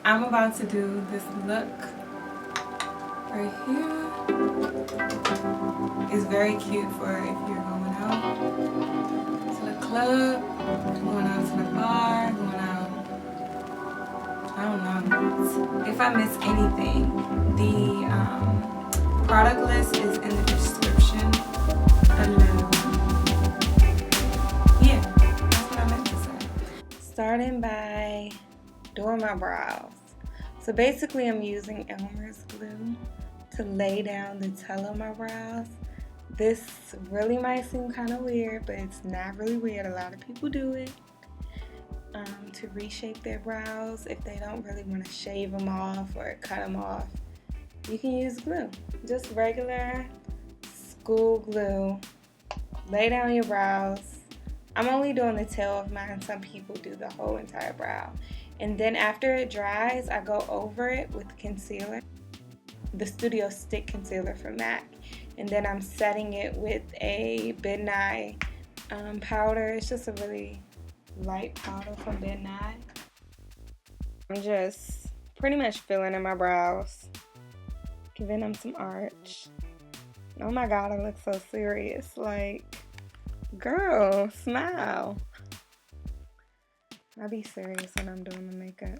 I'm about to do this look right here. It's very cute for if you're going out to the club, going out to the bar, going out, I don't know. If I miss anything, the product list is in the description below. Yeah, that's what I meant to say. Starting by doing my brows. So basically I'm using Elmer's glue to lay down the tail of my brows. This really might seem kind of weird, but it's not really weird. A lot of people do it to reshape their brows if they don't really want to shave them off or cut them off. You can use glue, just regular school glue. Lay down your brows. I'm only doing the tail of mine. Some people do the whole entire brow. And then after it dries, I go over it with concealer, the Studio Stick concealer from M.A.C. And then I'm setting it with a Ben Nye powder. It's just a really light powder from Ben Nye. I'm just pretty much filling in my brows, giving them some arch. Oh my God, I look so serious. Like, girl, smile. I'll be serious when I'm doing the makeup.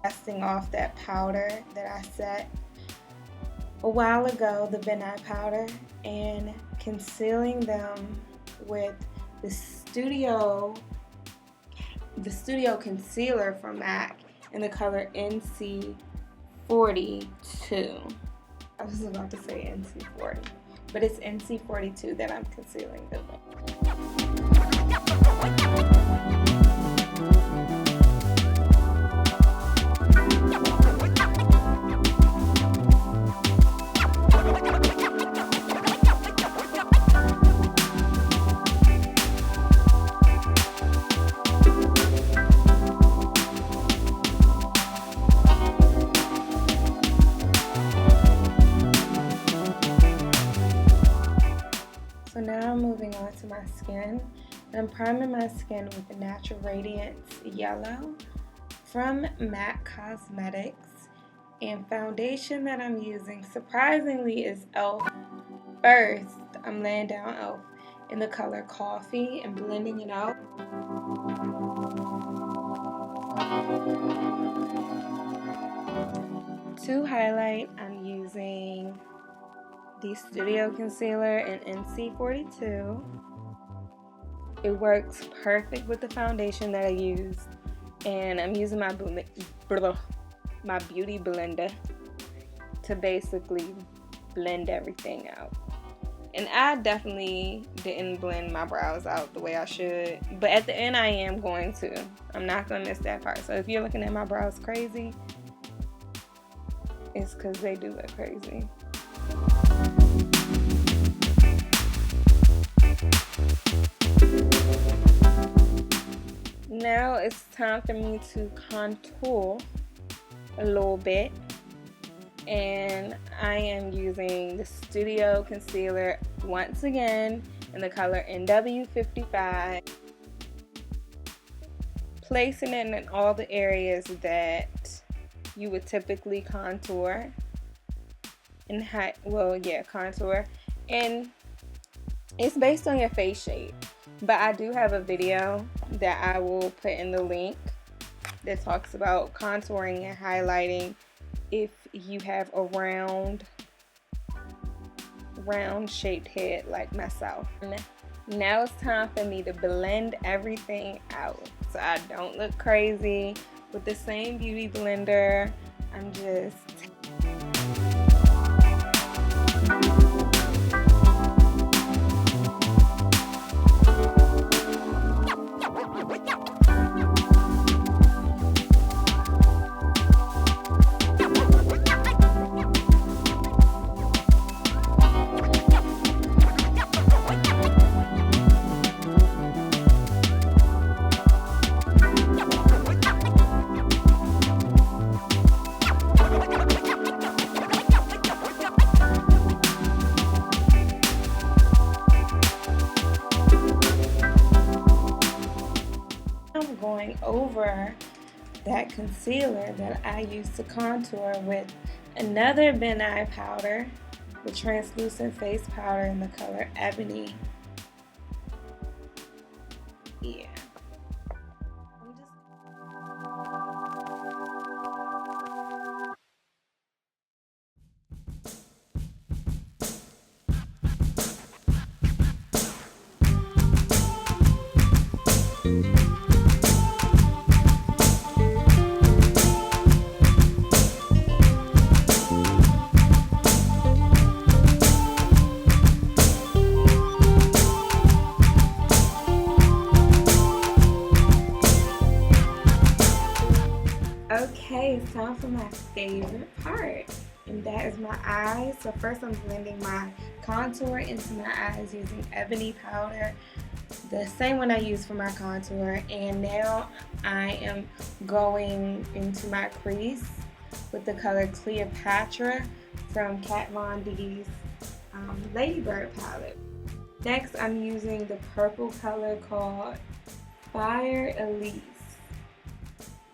Casting off that powder that I set a while ago, the Ben Nye powder, and concealing them with the Studio concealer from M.A.C in the color NC42. I was about to say NC40, but it's NC42 that I'm concealing them with. So now I'm moving on to my skin. I'm priming my skin with the Natural Radiance Yellow from M.A.C Cosmetics. And foundation that I'm using, surprisingly, is e.l.f. First, I'm laying down e.l.f. in the color Coffee and blending it out. To highlight, I'm using the Studio Concealer in NC42. It works perfect with the foundation that I used, and I'm using my beauty blender to basically blend everything out. And I definitely didn't blend my brows out the way I should, but at the end I am going to. I'm not going to miss that part. So if you're looking at my brows crazy, it's because they do look crazy. Now it's time for me to contour a little bit, and I am using the Studio Concealer once again in the color NW55, placing it in all the areas that you would typically contour and contour, and it's based on your face shape. But I do have a video that I will put in the link that talks about contouring and highlighting if you have a round shaped head like myself. Now it's time for me to blend everything out so I don't look crazy with the same beauty blender. I'm just going over that concealer that I used to contour with another Ben Nye powder, the translucent face powder in the color Ebony. Yeah. Okay, it's time for my favorite part, and that is my eyes. So first I'm blending my contour into my eyes using Ebony powder, the same one I used for my contour, and now I am going into my crease with the color Cleopatra from Kat Von D's Ladybird palette. Next I'm using the purple color called Fire Elise.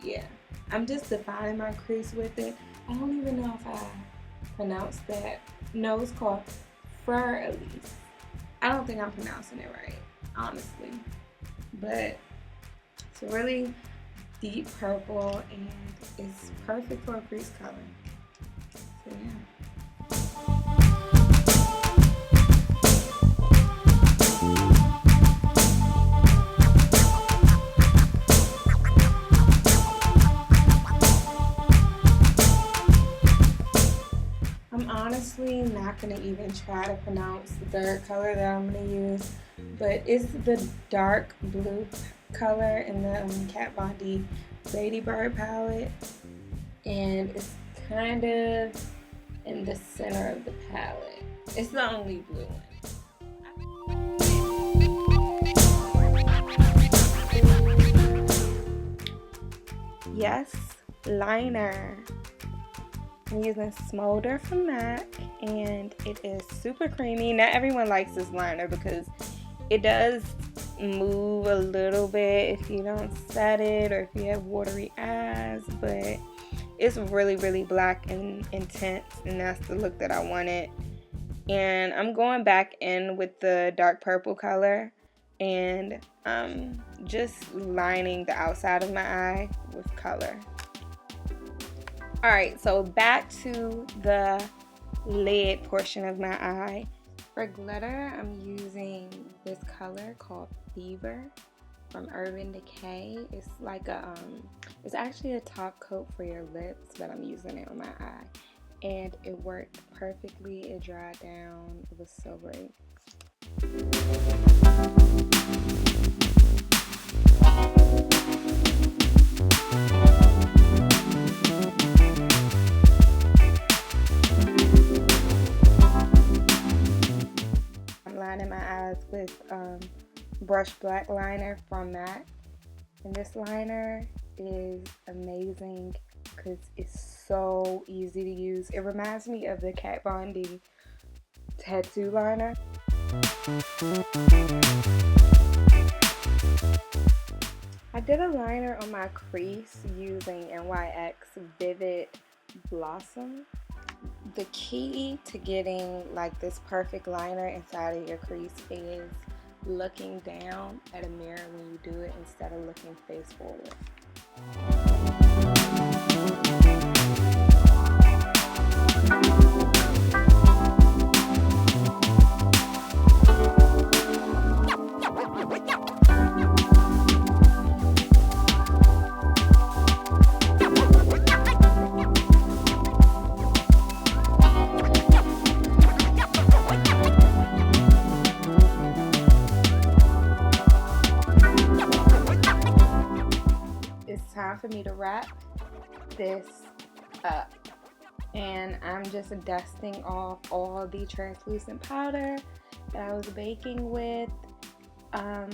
Yeah. I'm just defining my crease with it. I don't even know if I pronounced that. No, it's called Fur Elise. I don't think I'm pronouncing it right, honestly. But it's a really deep purple and it's perfect for a crease color. So yeah. I'm honestly not going to even try to pronounce the third color that I'm going to use, but it's the dark blue color in the Kat Von D Ladybird palette, and it's kind of in the center of the palette. It's the only blue one. Yes, liner. I'm using Smolder from M.A.C, and it is super creamy. Not everyone likes this liner because it does move a little bit if you don't set it or if you have watery eyes, but it's really, really black and intense, and that's the look that I wanted. And I'm going back in with the dark purple color and just lining the outside of my eye with color. Alright, so back to the lid portion of my eye. For glitter, I'm using this color called Fever from Urban Decay. It's like a, it's actually a top coat for your lips, but I'm using it on my eye. And it worked perfectly. It dried down. It was so great. Lining my eyes with brush black liner from M.A.C, and this liner is amazing because it's so easy to use. It reminds me of the Kat Von D tattoo liner. I did a liner on my crease using NYX Vivid Blossom. The key to getting like this perfect liner inside of your crease is looking down at a mirror when you do it instead of looking face forward. Time for me to wrap this up, and I'm just dusting off all the translucent powder that I was baking with a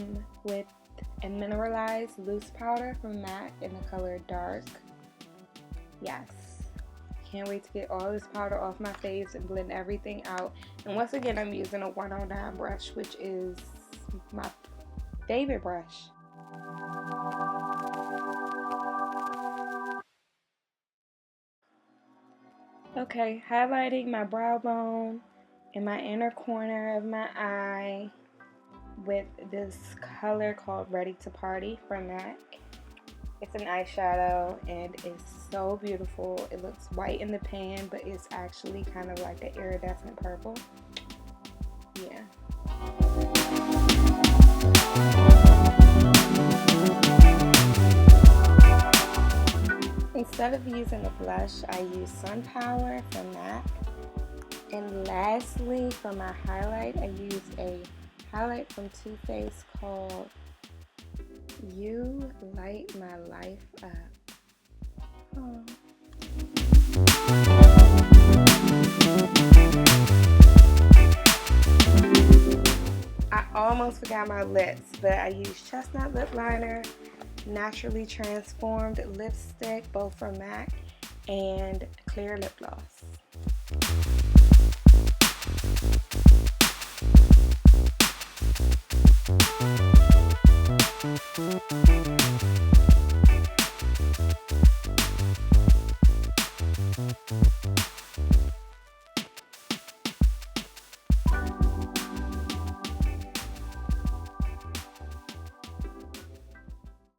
Mineralize loose powder from M.A.C in the color Dark. Yes, can't wait to get all this powder off my face and blend everything out. And once again, I'm using a 109 brush, which is my favorite brush. Okay, highlighting my brow bone in my inner corner of my eye with this color called Ready to Party from M.A.C. It's an eyeshadow and it's so beautiful. It looks white in the pan, but it's actually kind of like an iridescent purple. Yeah. Instead of using a blush, I use Sun Power from M.A.C. And lastly, for my highlight, I use a highlight from Too Faced called You Light My Life Up. Oh. I almost forgot my lips, but I use chestnut lip liner, naturally transformed lipstick, both from M.A.C, and clear lip gloss.